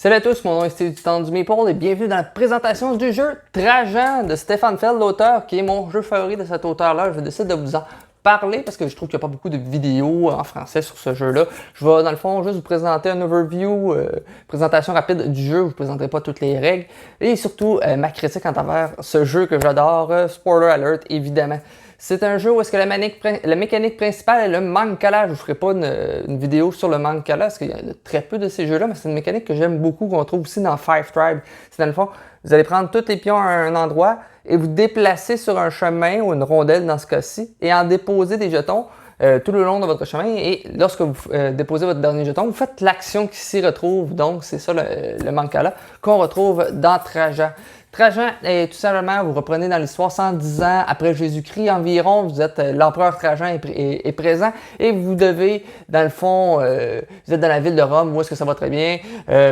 Salut à tous, mon nom est Steve du Temps du Maple et bienvenue dans la présentation du jeu Trajan de Stefan Feld, l'auteur, qui est mon jeu favori de cet auteur-là. Je vais décider de vous en parler parce que je trouve qu'il n'y a pas beaucoup de vidéos en français sur ce jeu-là. Je vais dans le fond juste vous présenter un overview, présentation rapide du jeu, je ne vous présenterai pas toutes les règles et surtout ma critique en travers ce jeu que j'adore, spoiler alert évidemment. C'est un jeu où est-ce que la mécanique principale est le Mancala. Je ne vous ferai pas une vidéo sur le Mancala parce qu'il y a très peu de ces jeux-là, mais c'est une mécanique que j'aime beaucoup, qu'on trouve aussi dans Five Tribes. C'est dans le fond, vous allez prendre tous les pions à un endroit et vous déplacer sur un chemin ou une rondelle dans ce cas-ci et en déposer des jetons tout le long de votre chemin. Et lorsque vous déposez votre dernier jeton, vous faites l'action qui s'y retrouve. Donc, c'est ça le Mancala qu'on retrouve dans Trajan. Trajan est tout simplement, vous reprenez dans l'histoire 110 ans après Jésus-Christ environ, vous êtes l'empereur Trajan est présent et vous devez, dans le fond, vous êtes dans la ville de Rome, où est-ce que ça va très bien.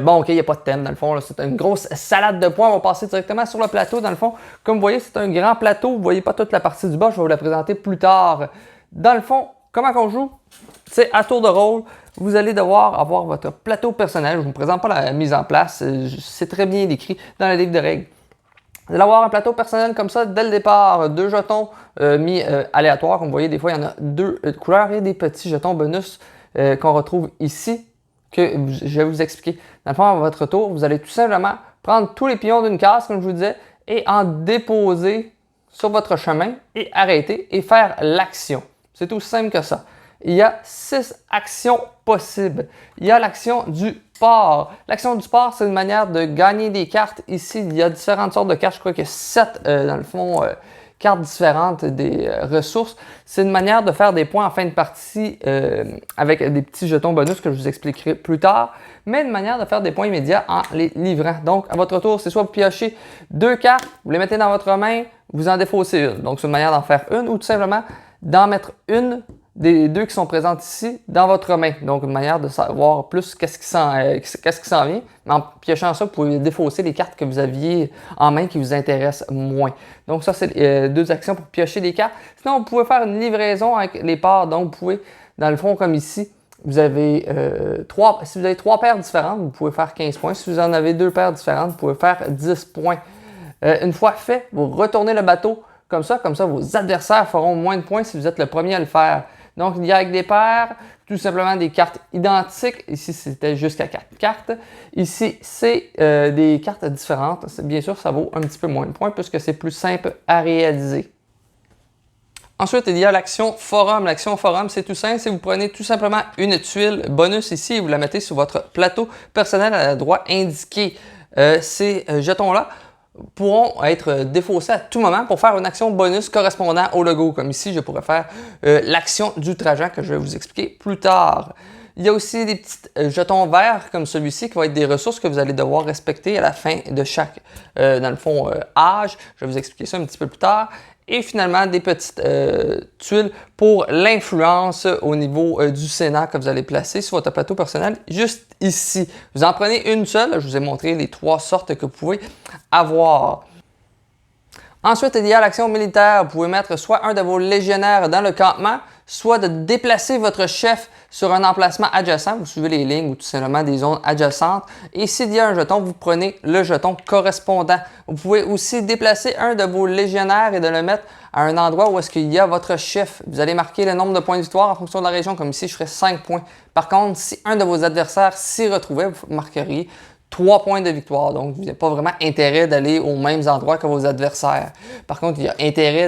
Bon, ok, il n'y a pas de thème dans le fond, c'est une grosse salade de points, on va passer directement sur le plateau dans le fond. Comme vous voyez, c'est un grand plateau, vous ne voyez pas toute la partie du bas, je vais vous la présenter plus tard. Dans le fond, comment on joue? C'est à tour de rôle. Vous allez devoir avoir votre plateau personnel. Je ne vous présente pas la mise en place, c'est très bien décrit dans le livre de règles. Vous allez avoir un plateau personnel comme ça dès le départ, deux jetons mis aléatoires. Comme vous voyez, des fois, il y en a deux couleurs et des petits jetons bonus qu'on retrouve ici, que je vais vous expliquer. Dans le fond, à votre tour, vous allez tout simplement prendre tous les pions d'une case, comme je vous disais, et en déposer sur votre chemin et arrêter et faire l'action. C'est aussi simple que ça. Il y a 6 actions possibles. Il y a l'action du port. L'action du port, c'est une manière de gagner des cartes. Ici, il y a différentes sortes de cartes. Je crois qu'il y a 7, dans le fond, cartes différentes des ressources. C'est une manière de faire des points en fin de partie avec des petits jetons bonus que je vous expliquerai plus tard. Mais une manière de faire des points immédiats en les livrant. Donc, à votre tour, c'est soit vous piochez 2 cartes, vous les mettez dans votre main, vous en défaussez une. Donc, c'est une manière d'en faire une ou tout simplement d'en mettre une des deux qui sont présentes ici dans votre main. Donc, une manière de savoir plus qu'est-ce qui s'en vient. Mais en piochant ça, vous pouvez défausser les cartes que vous aviez en main qui vous intéressent moins. Donc, ça, c'est 2 actions pour piocher des cartes. Sinon, vous pouvez faire une livraison avec les parts. Donc, vous pouvez, dans le fond, comme ici, vous avez si vous avez 3 paires différentes, vous pouvez faire 15 points. Si vous en avez 2 paires différentes, vous pouvez faire 10 points. Une fois fait, vous retournez le bateau comme ça vos adversaires feront moins de points si vous êtes le premier à le faire. Donc, il y a avec des paires, tout simplement des cartes identiques. Ici, c'était jusqu'à 4 cartes. Ici, c'est des cartes différentes. Bien sûr, ça vaut un petit peu moins de points puisque c'est plus simple à réaliser. Ensuite, il y a l'action forum. L'action forum, c'est tout simple. C'est vous prenez tout simplement une tuile bonus ici et vous la mettez sur votre plateau personnel à l'endroit indiqué. Ces jetons-là pourront être défaussés à tout moment pour faire une action bonus correspondant au logo. Comme ici, je pourrais faire l'action du Trajan que je vais vous expliquer plus tard. Il y a aussi des petits jetons verts comme celui-ci qui vont être des ressources que vous allez devoir respecter à la fin de chaque, dans le fond, âge. Je vais vous expliquer ça un petit peu plus tard. Et finalement, des petites tuiles pour l'influence au niveau du Sénat que vous allez placer sur votre plateau personnel, juste ici. Vous en prenez une seule. Je vous ai montré les 3 sortes que vous pouvez avoir. Ensuite, il y a l'action militaire. Vous pouvez mettre soit un de vos légionnaires dans le campement, soit de déplacer votre chef sur un emplacement adjacent. Vous suivez les lignes ou tout simplement des zones adjacentes. Et s'il y a un jeton, vous prenez le jeton correspondant. Vous pouvez aussi déplacer un de vos légionnaires et de le mettre à un endroit où est-ce qu'il y a votre chef. Vous allez marquer le nombre de points de victoire en fonction de la région. Comme ici, je ferai 5 points. Par contre, si un de vos adversaires s'y retrouvait, vous marqueriez 3 points de victoire. Donc, vous n'avez pas vraiment intérêt d'aller aux mêmes endroits que vos adversaires. Par contre, il y a intérêt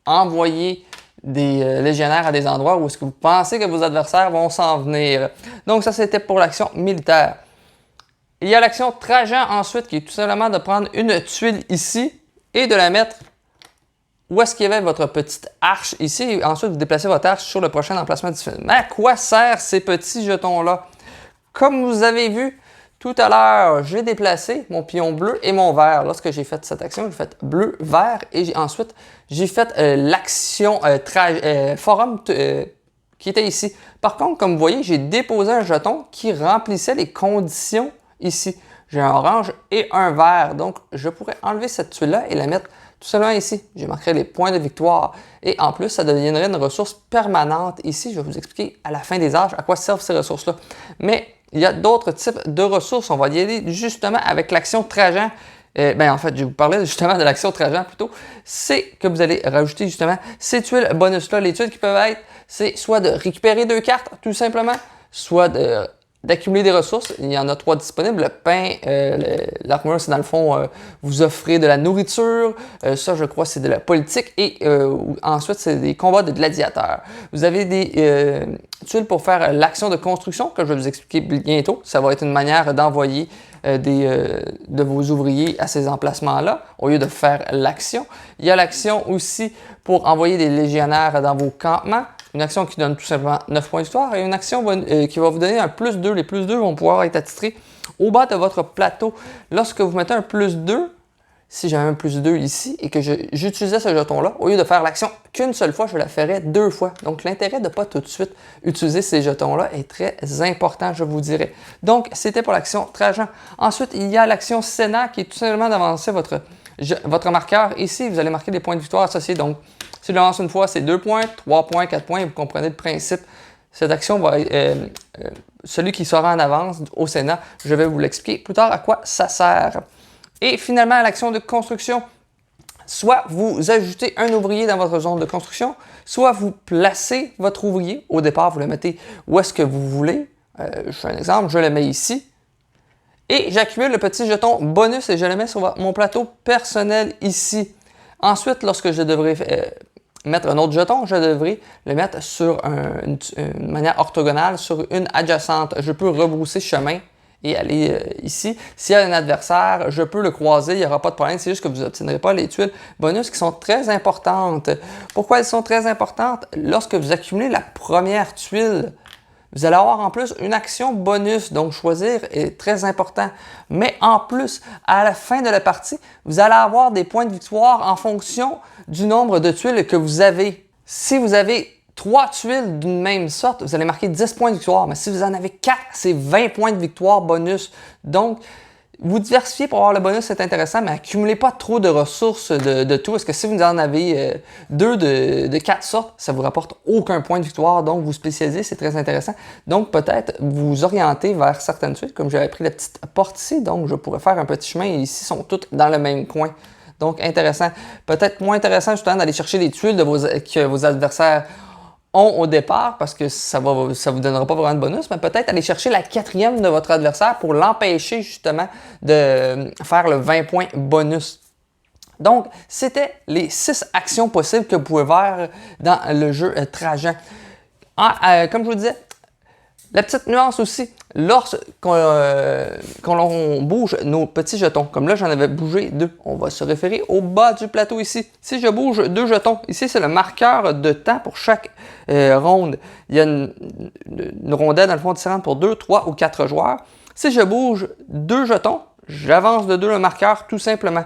d'envoyer des légionnaires à des endroits où est-ce que vous pensez que vos adversaires vont s'en venir. Donc, ça, c'était pour l'action militaire. Il y a l'action Trajan ensuite, qui est tout simplement de prendre une tuile ici et de la mettre où est-ce qu'il y avait votre petite arche ici. Et ensuite, vous déplacez votre arche sur le prochain emplacement du film. Mais à quoi servent ces petits jetons-là? Comme vous avez vu, tout à l'heure, j'ai déplacé mon pion bleu et mon vert. Lorsque j'ai fait cette action, j'ai fait bleu, vert et ensuite, j'ai fait l'action forum qui était ici. Par contre, comme vous voyez, j'ai déposé un jeton qui remplissait les conditions ici. J'ai un orange et un vert. Donc, je pourrais enlever cette tuile-là et la mettre tout simplement ici. J'ai marqué les points de victoire. Et en plus, ça deviendrait une ressource permanente ici. Je vais vous expliquer à la fin des âges à quoi servent ces ressources-là. Mais il y a d'autres types de ressources. On va y aller justement avec l'action Trajan. En fait, je vous parlais justement de l'action Trajan plutôt. C'est que vous allez rajouter justement ces tuiles bonus-là. Les tuiles qui peuvent être, c'est soit de récupérer 2 cartes, tout simplement, soit d'accumuler des ressources. Il y en a 3 disponibles. Le pain, l'armure, c'est dans le fond, vous offrez de la nourriture. Ça, je crois, c'est de la politique. Et ensuite, c'est des combats de gladiateurs. Vous avez des tuiles pour faire l'action de construction, que je vais vous expliquer bientôt. Ça va être une manière d'envoyer de vos ouvriers à ces emplacements-là, au lieu de faire l'action. Il y a l'action aussi pour envoyer des légionnaires dans vos campements. Une action qui donne tout simplement 9 points de victoire et une action qui va vous donner un plus 2. Les plus 2 vont pouvoir être attitrés au bas de votre plateau. Lorsque vous mettez un plus 2, si j'avais un plus 2 ici et que j'utilisais ce jeton-là, au lieu de faire l'action qu'une seule fois, je la ferais 2 fois. Donc l'intérêt de ne pas tout de suite utiliser ces jetons-là est très important, je vous dirais. Donc c'était pour l'action Trajan. Ensuite, il y a l'action Sénat qui est tout simplement d'avancer votre marqueur. Ici, vous allez marquer des points de victoire associés. Donc, si je lance une fois, c'est 2 points, 3 points, 4 points. Vous comprenez le principe. Cette action va celui qui sera en avance au Sénat, je vais vous l'expliquer plus tard à quoi ça sert. Et finalement, l'action de construction. Soit vous ajoutez un ouvrier dans votre zone de construction, soit vous placez votre ouvrier. Au départ, vous le mettez où est-ce que vous voulez. Je fais un exemple, je le mets ici. Et j'accumule le petit jeton bonus et je le mets sur mon plateau personnel ici. Ensuite, lorsque je devrais mettre un autre jeton, je devrais le mettre sur une manière orthogonale, sur une adjacente. Je peux rebrousser chemin et aller ici. S'il y a un adversaire, je peux le croiser, il n'y aura pas de problème. C'est juste que vous n'obtiendrez pas les tuiles bonus qui sont très importantes. Pourquoi elles sont très importantes? Lorsque vous accumulez la première tuile, vous allez avoir en plus une action bonus, donc choisir est très important. Mais en plus, à la fin de la partie, vous allez avoir des points de victoire en fonction du nombre de tuiles que vous avez. Si vous avez 3 tuiles d'une même sorte, vous allez marquer 10 points de victoire. Mais si vous en avez 4, c'est 20 points de victoire bonus. Donc, vous diversifiez pour avoir le bonus, c'est intéressant, mais accumulez pas trop de ressources de tout. Parce que si vous en avez 2 de 4 sortes, ça vous rapporte aucun point de victoire. Donc, vous spécialisez, c'est très intéressant. Donc, peut-être vous orienter vers certaines tuiles, comme j'avais pris la petite porte ici. Donc, je pourrais faire un petit chemin et ici, sont toutes dans le même coin. Donc, intéressant. Peut-être moins intéressant, justement, d'aller chercher les tuiles que vos adversaires ont au départ, parce que ça vous donnera pas vraiment de bonus, mais peut-être aller chercher la 4e de votre adversaire pour l'empêcher justement de faire le 20 points bonus. Donc, c'était les 6 actions possibles que vous pouvez faire dans le jeu Trajan. Comme je vous disais, la petite nuance aussi, lorsqu'on bouge nos petits jetons, comme là j'en avais bougé 2, on va se référer au bas du plateau ici. Si je bouge 2 jetons, ici c'est le marqueur de temps pour chaque ronde. Il y a une rondelle dans le fond différente pour 2, 3 ou 4 joueurs. Si je bouge 2 jetons, j'avance de 2 le marqueur tout simplement.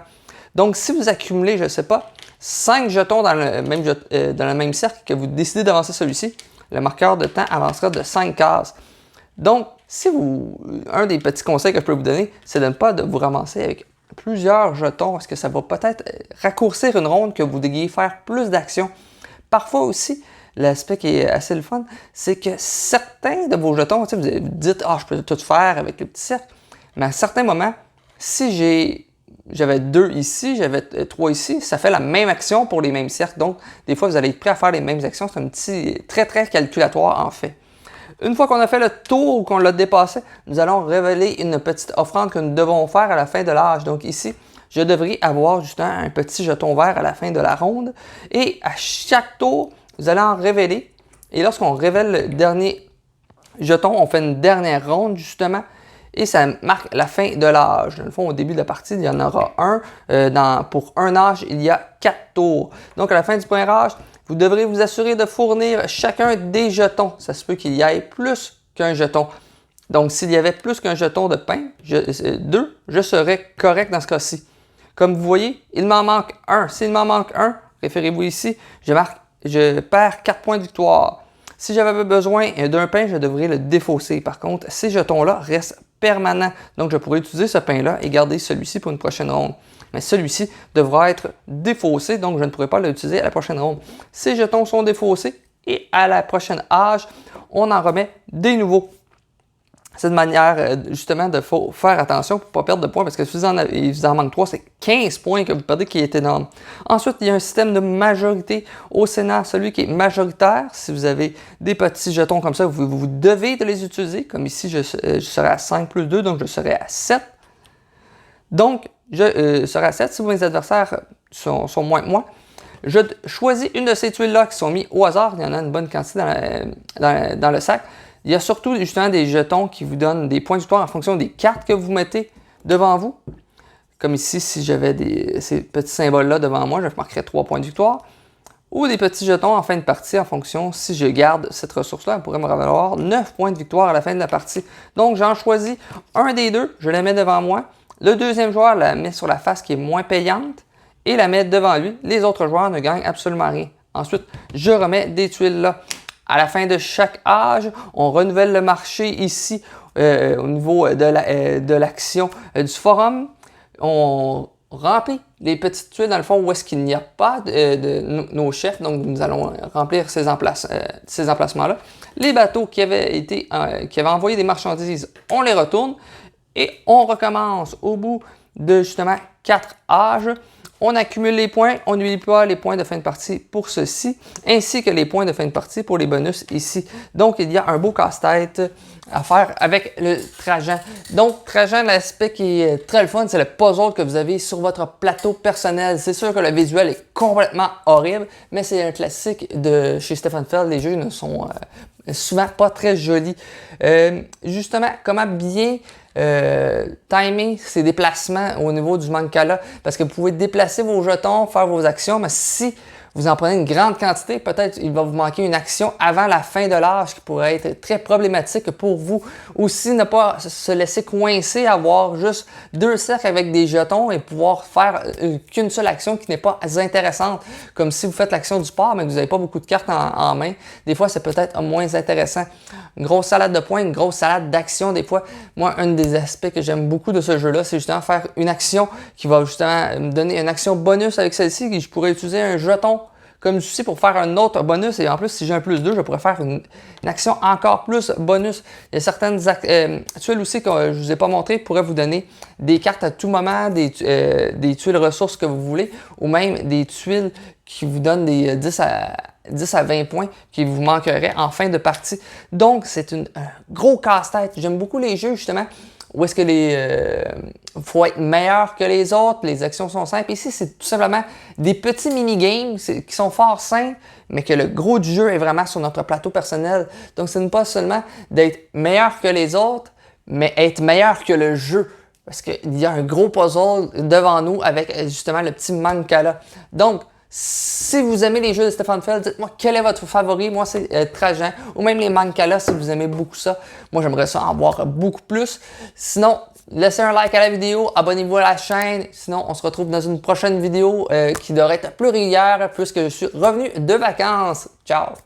Donc si vous accumulez, je ne sais pas, 5 jetons dans le même cercle que vous décidez d'avancer celui-ci, le marqueur de temps avancera de 5 cases. Donc, un des petits conseils que je peux vous donner, c'est de ne pas vous ramasser avec plusieurs jetons, parce que ça va peut-être raccourcir une ronde que vous devriez faire plus d'actions. Parfois aussi, l'aspect qui est assez le fun, c'est que certains de vos jetons, vous dites « Ah, je peux tout faire avec le petit cercle », mais à certains moments, si j'avais 2 ici, j'avais 3 ici, ça fait la même action pour les mêmes cercles. Donc, des fois, vous allez être prêt à faire les mêmes actions. C'est un petit très calculatoire en fait. Une fois qu'on a fait le tour ou qu'on l'a dépassé, nous allons révéler une petite offrande que nous devons faire à la fin de l'âge. Donc ici, je devrais avoir justement un petit jeton vert à la fin de la ronde. Et à chaque tour, vous allez en révéler. Et lorsqu'on révèle le dernier jeton, on fait une dernière ronde justement. Et ça marque la fin de l'âge. Dans le fond, au début de la partie, il y en aura un. Pour un âge, il y a 4 tours. Donc, à la fin du premier âge, vous devrez vous assurer de fournir chacun des jetons. Ça se peut qu'il y ait plus qu'un jeton. Donc, s'il y avait plus qu'un jeton de pain, 2, je serais correct dans ce cas-ci. Comme vous voyez, il m'en manque 1. S'il m'en manque 1, référez-vous ici, je perds 4 points de victoire. Si j'avais besoin d'un pain, je devrais le défausser. Par contre, ces jetons-là restent permanents. Donc, je pourrais utiliser ce pain-là et garder celui-ci pour une prochaine ronde. Mais celui-ci devra être défaussé, donc je ne pourrai pas l'utiliser à la prochaine ronde. Ces jetons sont défaussés et à la prochaine âge, on en remet des nouveaux. C'est une manière justement de faire attention pour ne pas perdre de points parce que si il vous en manque 3, c'est 15 points que vous perdez qui est énorme. Ensuite, il y a un système de majorité au Sénat, celui qui est majoritaire. Si vous avez des petits jetons comme ça, vous devez de les utiliser. Comme ici, je serai à 5 plus 2, donc je serai à 7. Donc, je serai à 7. Si mes adversaires sont moins que moi, je choisis une de ces tuiles-là qui sont mises au hasard. Il y en a une bonne quantité dans le sac. Il y a surtout justement des jetons qui vous donnent des points de victoire en fonction des cartes que vous mettez devant vous. Comme ici, si j'avais ces petits symboles-là devant moi, je marquerais 3 points de victoire. Ou des petits jetons en fin de partie en fonction, si je garde cette ressource-là, elle pourrait me valoir 9 points de victoire à la fin de la partie. Donc j'en choisis un des deux, je la mets devant moi. Le deuxième joueur la met sur la face qui est moins payante et la met devant lui. Les autres joueurs ne gagnent absolument rien. Ensuite, je remets des tuiles là. À la fin de chaque âge, on renouvelle le marché ici au niveau de l'action du forum. On remplit les petites tuiles dans le fond où est-ce qu'il n'y a pas de nos chefs. Donc, nous allons remplir ces emplacements-là. Les bateaux qui avaient envoyé des marchandises, on les retourne et on recommence au bout de justement 4 âges. On accumule les points, on n'oublie pas les points de fin de partie pour ceci, ainsi que les points de fin de partie pour les bonus ici. Donc, il y a un beau casse-tête à faire avec le Trajan. Donc, Trajan, l'aspect qui est très le fun, c'est le puzzle que vous avez sur votre plateau personnel. C'est sûr que le visuel est complètement horrible, mais c'est un classique de chez Stefan Feld. Les jeux ne sont souvent pas très jolis. Justement, comment bien timer ces déplacements au niveau du Mancala, parce que vous pouvez déplacer vos jetons, faire vos actions, mais si vous en prenez une grande quantité, peut-être il va vous manquer une action avant la fin de l'âge qui pourrait être très problématique pour vous. Aussi, ne pas se laisser coincer, avoir juste 2 cercles avec des jetons et pouvoir faire qu'une seule action qui n'est pas intéressante. Comme si vous faites l'action du port, mais que vous n'avez pas beaucoup de cartes en main. Des fois, c'est peut-être moins intéressant. Une grosse salade de points, une grosse salade d'actions. Des fois, moi, un des aspects que j'aime beaucoup de ce jeu-là, c'est justement faire une action qui va justement me donner une action bonus avec celle-ci, et je pourrais utiliser un jeton comme ceci pour faire un autre bonus. Et en plus, si j'ai un plus 2, je pourrais faire une action encore plus bonus. Il y a certaines tuiles aussi que je ne vous ai pas montré qui pourraient vous donner des cartes à tout moment, des tuiles ressources que vous voulez, ou même des tuiles qui vous donnent des 10 à 20 points qui vous manqueraient en fin de partie. Donc, c'est un gros casse-tête. J'aime beaucoup les jeux, justement, où est-ce que faut être meilleur que les autres, les actions sont simples. Ici, c'est tout simplement des petits mini-games qui sont fort simples, mais que le gros du jeu est vraiment sur notre plateau personnel. Donc, ce n'est pas seulement d'être meilleur que les autres, mais être meilleur que le jeu. Parce qu'il y a un gros puzzle devant nous avec justement le petit Mancala. Donc, si vous aimez les jeux de Stefan Feld, dites-moi quel est votre favori. Moi, c'est Trajan. Ou même les Mancala si vous aimez beaucoup ça. Moi, j'aimerais ça en voir beaucoup plus. Sinon, laissez un like à la vidéo, abonnez-vous à la chaîne. Sinon, on se retrouve dans une prochaine vidéo qui devrait être plus régulière puisque je suis revenu de vacances. Ciao!